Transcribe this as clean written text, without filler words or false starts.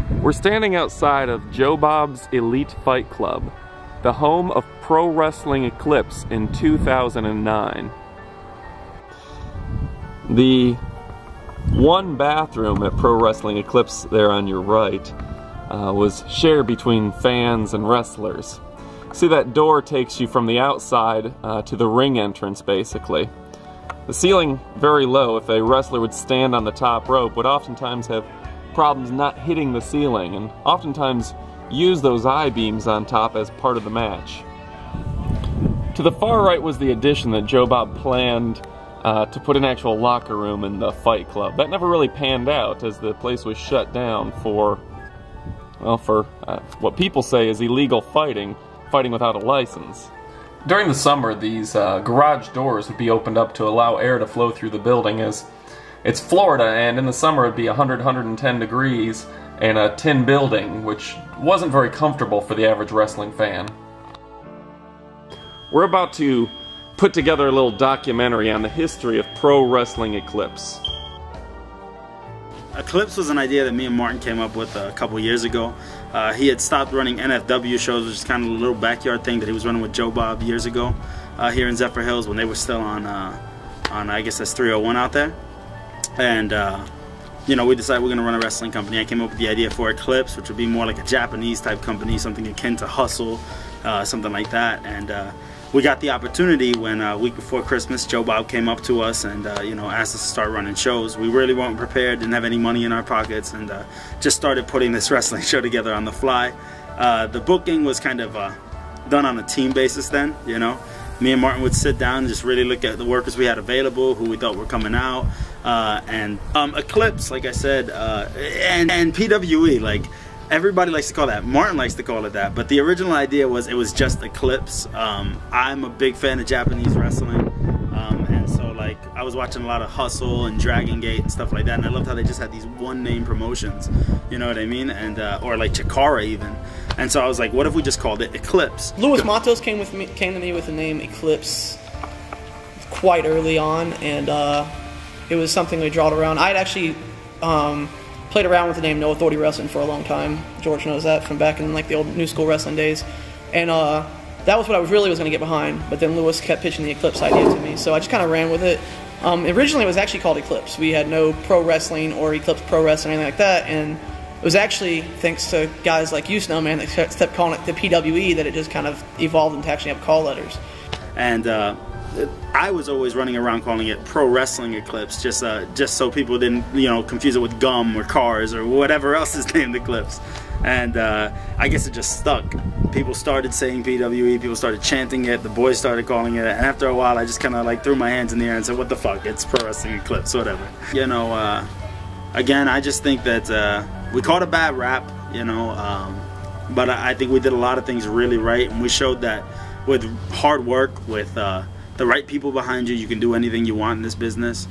We're standing outside of Joe Bob's Elite Fight Club, the home of Pro Wrestling eKlypse in 2009. The one bathroom at Pro Wrestling eKlypse there on your right was shared between fans and wrestlers. See, that door takes you from the outside to the ring entrance, basically. The ceiling very low. If a wrestler would stand on the top rope, would oftentimes have problems not hitting the ceiling, and oftentimes use those I-beams on top as part of the match. To the far right was the addition that Joe Bob planned to put an actual locker room in the Fight Club. That never really panned out, as the place was shut down for, well, for what people say is illegal fighting without a license. During the summer, these garage doors would be opened up to allow air to flow through the building, as it's Florida, and in the summer it'd be 110 degrees in a tin building, which wasn't very comfortable for the average wrestling fan. We're about to put together a little documentary on the history of Pro Wrestling eKlypse. eKlypse was an idea that me and Martin came up with a couple years ago. He had stopped running NFW shows, which is kind of a little backyard thing that he was running with Joe Bob years ago here in Zephyr Hills when they were still on I guess that's 301 out there. And you know, we decided we're going to run a wrestling company. I came up with the idea for eKlypse, which would be more like a Japanese type company, something akin to Hustle, something like that. And we got the opportunity when a week before Christmas, Joe Bob came up to us and you know, asked us to start running shows. We really weren't prepared, didn't have any money in our pockets, and just started putting this wrestling show together on the fly. The booking was kind of done on a team basis then, you know. Me and Martin would sit down and just really look at the workers we had available, who we thought were coming out, and eKlypse, like I said, and PWE, like everybody likes to call that. Martin likes to call it that, but the original idea was it was just eKlypse. I'm a big fan of Japanese wrestling, and so like I was watching a lot of Hustle and Dragon Gate and stuff like that, and I loved how they just had these one-name promotions, you know what I mean, and or like Chikara even. And so I was like, what if we just called it eKlypse? Louis Matos came to me with the name eKlypse quite early on, and it was something we drawed around. I'd actually played around with the name No Authority Wrestling for a long time. George knows that from back in like the old New School Wrestling days, and that was what I really was going to get behind. But then Louis kept pitching the eKlypse idea to me, so I just kind of ran with it. Originally, it was actually called eKlypse. We had no pro wrestling or eKlypse Pro Wrestling or anything like that, and it was actually thanks to guys like you, SnowMan, that kept calling it the PWE, that it just kind of evolved into actually have call letters. And I was always running around calling it Pro Wrestling eKlypse, just so people didn't, you know, confuse it with gum or cars or whatever else is named eKlypse. And I guess it just stuck. People started saying PWE, people started chanting it, the boys started calling it, and after a while I just kind of like threw my hands in the air and said, what the fuck, it's Pro Wrestling eKlypse, whatever. You know, again, I just think that we caught a bad rap, you know, but I think we did a lot of things really right, and we showed that with hard work, with the right people behind you, you can do anything you want in this business.